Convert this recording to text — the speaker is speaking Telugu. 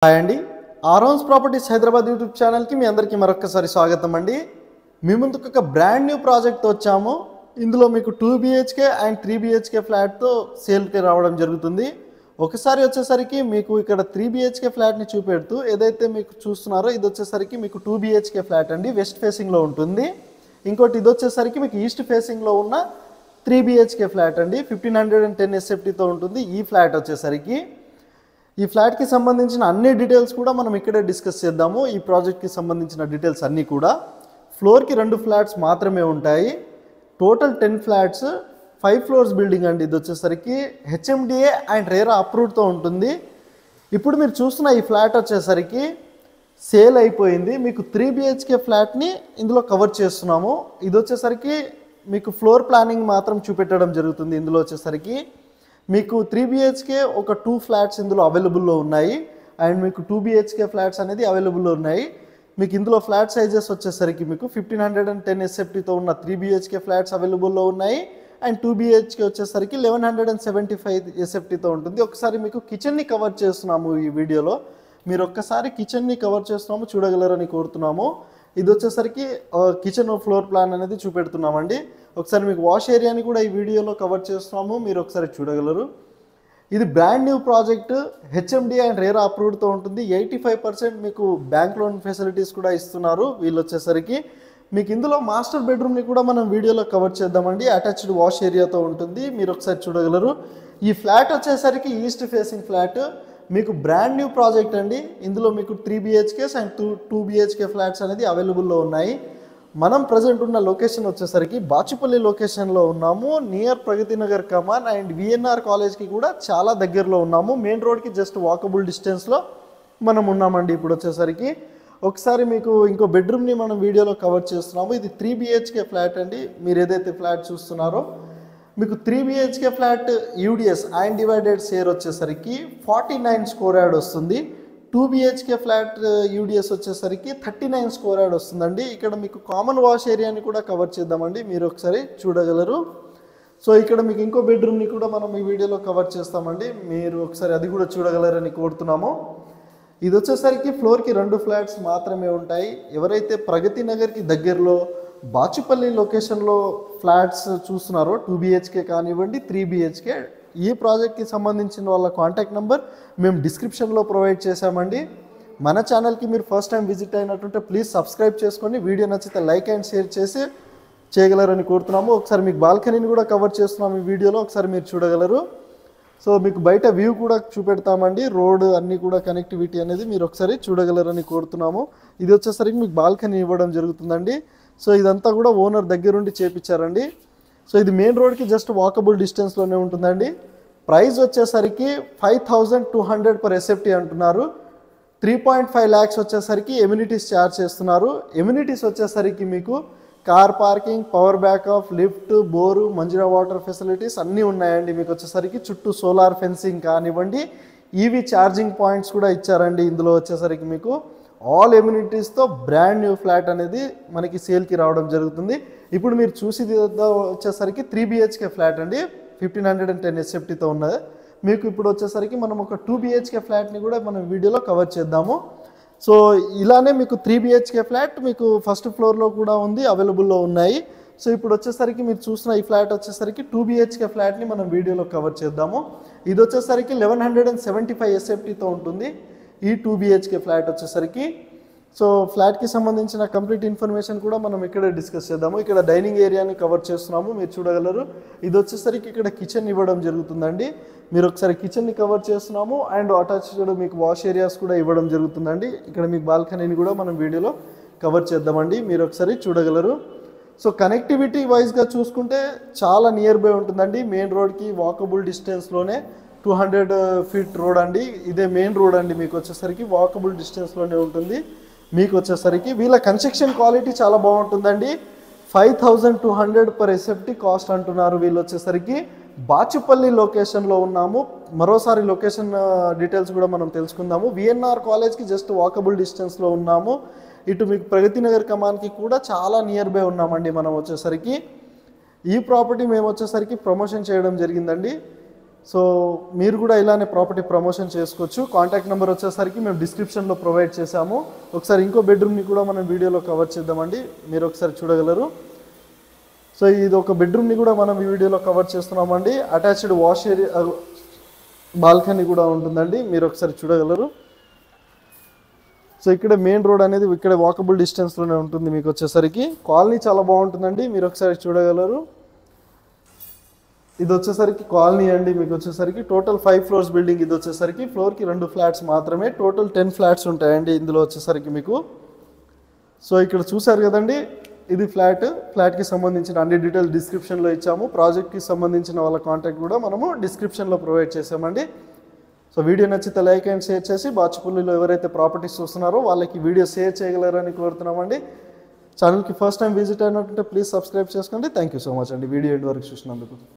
హాయ్ అండి, ఆరోన్స్ ప్రాపర్టీస్ హైదరాబాద్ యూట్యూబ్ ఛానల్కి మీ అందరికీ మరొకసారి స్వాగతం అండి. మీ ముందుకు ఒక బ్రాండ్ న్యూ ప్రాజెక్ట్తో వచ్చాము. ఇందులో మీకు 2 BHK అండ్ 3 BHK ఫ్లాట్తో సేల్కి రావడం జరుగుతుంది. ఒకసారి వచ్చేసరికి మీకు ఇక్కడ 3 BHK ఫ్లాట్ని చూపెడుతూ ఏదైతే మీకు చూస్తున్నారో ఇది వచ్చేసరికి మీకు 2 BHK ఫ్లాట్ అండి, వెస్ట్ ఫేసింగ్లో ఉంటుంది. ఇంకోటి ఇది వచ్చేసరికి మీకు ఈస్ట్ ఫేసింగ్లో ఉన్న 3 BHK ఫ్లాట్ అండి, 1510 SFTతో ఉంటుంది. ఈ ఫ్లాట్ వచ్చేసరికి ఈ ఫ్లాట్కి సంబంధించిన అన్ని డీటెయిల్స్ కూడా మనం ఇక్కడే డిస్కస్ చేద్దాము. ఈ ప్రాజెక్ట్కి సంబంధించిన డీటెయిల్స్ అన్నీ కూడా ఫ్లోర్కి 2 ఫ్లాట్స్ మాత్రమే ఉంటాయి. టోటల్ 10 ఫ్లాట్స్, 5 ఫ్లోర్స్ బిల్డింగ్ అండి. ఇది వచ్చేసరికి HMDA అండ్ రేరా అప్రూవ్డ్తో ఉంటుంది. ఇప్పుడు మీరు చూస్తున్న ఈ ఫ్లాట్ వచ్చేసరికి సేల్ అయిపోయింది. మీకు 3 BHK ఫ్లాట్ని ఇందులో కవర్ చేస్తున్నాము. ఇది వచ్చేసరికి మీకు ఫ్లోర్ ప్లానింగ్ మాత్రం చూపెట్టడం జరుగుతుంది. ఇందులో వచ్చేసరికి మీకు 3 BHK ఒక 2 ఫ్లాట్స్ ఇందులో అవైలబుల్లో ఉన్నాయి అండ్ మీకు 2 BHK ఫ్లాట్స్ అనేది అవైలబుల్లో ఉన్నాయి. మీకు ఇందులో ఫ్లాట్ సైజెస్ వచ్చేసరికి మీకు 1510 SFTతో ఉన్న 3 BHK ఫ్లాట్స్ అవైలబుల్లో ఉన్నాయి అండ్ 2 BHK వచ్చేసరికి 1175 SFTతో ఉంటుంది. ఒకసారి మీకు కిచెన్ని కవర్ చేస్తున్నాము ఈ వీడియోలో. మీరు ఒక్కసారి కిచెన్ని కవర్ చేస్తున్నాము, చూడగలరని కోరుతున్నాము. ఇది వచ్చేసరికి కిచెన్ ఫ్లోర్ ప్లాన్ అనేది చూపెడుతున్నామండి. ఒకసారి మీకు వాష్ ఏరియాని కూడా ఈ వీడియోలో కవర్ చేస్తున్నాము, మీరు ఒకసారి చూడగలరు. ఇది brand new project, HMDA and RERA అప్రూవ్డ్తో ఉంటుంది. 85% మీకు బ్యాంక్ లోన్ ఫెసిలిటీస్ కూడా ఇస్తున్నారు వీళ్ళు వచ్చేసరికి. మీకు ఇందులో మాస్టర్ బెడ్రూమ్ని కూడా మనం వీడియోలో కవర్ చేద్దామండి. అటాచ్డ్ వాష్ ఏరియాతో ఉంటుంది, మీరు ఒకసారి చూడగలరు. ఈ ఫ్లాట్ వచ్చేసరికి ఈస్ట్ ఫేసింగ్ ఫ్లాట్, మీకు బ్రాండ్ న్యూ ప్రాజెక్ట్ అండి. ఇందులో మీకు 3 BHKs అండ్ 2 BHK ఫ్లాట్స్ అనేది అవైలబుల్లో ఉన్నాయి. మనం ప్రజెంట్ ఉన్న లొకేషన్ వచ్చేసరికి బాచుపల్లి లొకేషన్లో ఉన్నాము. Near Pragathi Nagar Kaman and VNR కాలేజ్కి కూడా చాలా దగ్గరలో ఉన్నాము. మెయిన్ రోడ్కి జస్ట్ వాకబుల్ డిస్టెన్స్లో మనం ఉన్నామండి. ఇప్పుడు వచ్చేసరికి ఒకసారి మీకు ఇంకో బెడ్రూమ్ని మనం వీడియోలో కవర్ చేస్తున్నాము. ఇది 3 BHK ఫ్లాట్ అండి. మీరు ఏదైతే ఫ్లాట్ చూస్తున్నారో మీకు 3 BHK flat UDS and divided share వచ్చేసరికి 49 స్కోర్ యాడ్ వస్తుంది. 2 BHK ఫ్లాట్ UDS వచ్చేసరికి 39 స్కోర్ యాడ్ వస్తుందండి. ఇక్కడ మీకు కామన్ వాష్ ఏరియాని కూడా కవర్ చేద్దామండి, మీరు ఒకసారి చూడగలరు. సో ఇక్కడ మీకు ఇంకో బెడ్రూమ్ని కూడా మనం ఈ వీడియోలో కవర్ చేస్తామండి, మీరు ఒకసారి అది కూడా చూడగలరని కోరుతున్నాము. ఇది వచ్చేసరికి ఫ్లోర్కి 2 ఫ్లాట్స్ మాత్రమే ఉంటాయి. ఎవరైతే ప్రగతి నగర్కి దగ్గరలో బాచుపల్లి లొకేషన్లో ఫ్లాట్స్ చూస్తున్నారో 2 BHK కానివ్వండి 3 BHK, ఈ ప్రాజెక్ట్కి సంబంధించిన వాళ్ళ కాంటాక్ట్ నెంబర్ మేము డిస్క్రిప్షన్లో ప్రొవైడ్ చేశామండి. మన ఛానల్కి మీరు ఫస్ట్ టైం విజిట్ అయినట్టుంటే ప్లీజ్ సబ్స్క్రైబ్ చేసుకొని వీడియో నచ్చితే లైక్ అండ్ షేర్ చేసి చేయగలరని కోరుతున్నాము. ఒకసారి మీకు బాల్కనీని కూడా కవర్ చేస్తున్నాము ఈ వీడియోలో, ఒకసారి మీరు చూడగలరు. సో మీకు బయట వ్యూ కూడా చూపెడతామండి, రోడ్ అన్నీ కూడా కనెక్టివిటీ అనేది మీరు ఒకసారి చూడగలరని కోరుతున్నాము. ఇది వచ్చేసరికి మీకు బాల్కనీ ఇవ్వడం జరుగుతుందండి. సో ఇదంతా కూడా ఓనర్ దగ్గరుండి చేపించారండి. సో ఇది మెయిన్ రోడ్కి జస్ట్ వాకబుల్ డిస్టెన్స్లోనే ఉంటుందండి. ప్రైస్ వచ్చేసరికి 5200 per SFT అంటున్నారు. 3.5 lakhs వచ్చేసరికి ఎమ్యూనిటీస్ ఛార్జ్ చేస్తున్నారు. ఎమ్యూనిటీస్ వచ్చేసరికి మీకు car parking, power backup, lift, bore, Manjeera water facilities అన్నీ ఉన్నాయండి. మీకు వచ్చేసరికి చుట్టూ సోలార్ ఫెన్సింగ్ కానివ్వండి, EV ఛార్జింగ్ పాయింట్స్ కూడా ఇచ్చారండి. ఇందులో వచ్చేసరికి మీకు ఆల్ ఎమ్యూనిటీస్తో బ్రాండ్ న్యూ ఫ్లాట్ అనేది మనకి సేల్కి రావడం జరుగుతుంది. ఇప్పుడు మీరు చూసేది వచ్చేసరికి 3 BHK ఫ్లాట్ అండి, 1510 SFTతో ఉన్నది. మీకు ఇప్పుడు వచ్చేసరికి మనం ఒక 2 BHK ఫ్లాట్ని కూడా మనం వీడియోలో కవర్ చేద్దాము. సో ఇలానే మీకు 3 BHK ఫ్లాట్ మీకు ఫస్ట్ ఫ్లోర్లో కూడా ఉంది, అవైలబుల్లో ఉన్నాయి. సో ఇప్పుడు వచ్చేసరికి మీరు చూసిన ఈ ఫ్లాట్ వచ్చేసరికి 2 BHK ఫ్లాట్ని మనం వీడియోలో కవర్ చేద్దాము. ఇది వచ్చేసరికి 1175 SFTతో ఉంటుంది ఈ 2 BHK ఫ్లాట్ వచ్చేసరికి. సో ఫ్లాట్కి సంబంధించిన కంప్లీట్ ఇన్ఫర్మేషన్ కూడా మనం ఇక్కడే డిస్కస్ చేద్దాము. ఇక్కడ డైనింగ్ ఏరియాని కవర్ చేస్తున్నాము, మీరు చూడగలరు. ఇది వచ్చేసరికి ఇక్కడ కిచెన్ ఇవ్వడం జరుగుతుందండి, మీరు ఒకసారి కిచెన్ని కవర్ చేస్తున్నాము అండ్ అటాచ్డ్ మీకు వాష్ ఏరియాస్ కూడా ఇవ్వడం జరుగుతుందండి. ఇక్కడ మీకు బాల్కనీని కూడా మనం వీడియోలో కవర్ చేద్దామండి, మీరు ఒకసారి చూడగలరు. సో కనెక్టివిటీ వైజ్గా చూసుకుంటే చాలా నియర్ బై ఉంటుందండి. మెయిన్ రోడ్కి వాకబుల్ డిస్టెన్స్లోనే 200 feet రోడ్ అండి. ఇదే మెయిన్ రోడ్ అండి, మీకు వచ్చేసరికి వాకబుల్ డిస్టెన్స్లోనే ఉంటుంది. మీకు వచ్చేసరికి వీళ్ళ కన్స్ట్రక్షన్ క్వాలిటీ చాలా బాగుంటుందండి. 5200 per SFT కాస్ట్ అంటున్నారు. వీళ్ళు వచ్చేసరికి బాచుపల్లి లొకేషన్లో ఉన్నాము. మరోసారి లొకేషన్ డీటెయిల్స్ కూడా మనం తెలుసుకుందాము. VNR కాలేజ్కి జస్ట్ వాకబుల్ డిస్టెన్స్లో ఉన్నాము. ఇటు మీకు ప్రగతి నగర్ కమాన్కి కూడా చాలా నియర్ బై ఉన్నామండి. మనం వచ్చేసరికి ఈ ప్రాపర్టీ మేము వచ్చేసరికి ప్రమోషన్ చేయడం జరిగిందండి. సో మీరు కూడా ఇలానే ప్రాపర్టీ ప్రమోషన్ చేసుకోవచ్చు. కాంటాక్ట్ నెంబర్ వచ్చేసరికి మేము డిస్క్రిప్షన్లో ప్రొవైడ్ చేశాము. ఒకసారి ఇంకో బెడ్రూమ్ని కూడా మనం వీడియోలో కవర్ చేద్దామండి, మీరు ఒకసారి చూడగలరు. సో ఇది ఒక బెడ్రూమ్ని కూడా మనం ఈ వీడియోలో కవర్ చేస్తున్నామండి. అటాచ్డ్ వాష్ ఏరియా, బాల్కనీ కూడా ఉంటుందండి, మీరు ఒకసారి చూడగలరు. సో ఇక్కడ మెయిన్ రోడ్ అనేది ఇక్కడ వాకబుల్ డిస్టెన్స్లోనే ఉంటుంది. మీకు వచ్చేసరికి కాలనీ చాలా బాగుంటుందండి, మీరు ఒకసారి చూడగలరు. ఇది వచ్చేసరికి కాలనీ అండి. మీకు వచ్చేసరికి టోటల్ 5 floors బిల్డింగ్. ఇది వచ్చేసరికి ఫ్లోర్కి 2 ఫ్లాట్స్ మాత్రమే, టోటల్ 10 ఫ్లాట్స్ ఉంటాయండి ఇందులో వచ్చేసరికి మీకు. సో ఇక్కడ చూసారు కదండి, ఇది ఫ్లాట్కి సంబంధించిన అన్ని డీటెయిల్స్ డిస్క్రిప్షన్లో ఇచ్చాము. ప్రాజెక్ట్కి సంబంధించిన వాళ్ళ కాంటాక్ట్ కూడా మనము డిస్క్రిప్షన్లో ప్రొవైడ్ చేసామండి. సో వీడియో నచ్చితే లైక్ అండ్ షేర్ చేసి బాచుపల్లిలో ఎవరైతే ప్రాపర్టీస్ చూస్తున్నారో వాళ్ళకి వీడియో షేర్ చేయగలరని కోరుతున్నామండి. ఛానల్కి ఫస్ట్ టైం విజిట్ అయినట్టుంటే ప్లీజ్ సబ్స్క్రైబ్ చేసుకోండి. థ్యాంక్ యూ సో మచ్ అండి వీడియో ఎండ్ వరకు చూసినందుకు.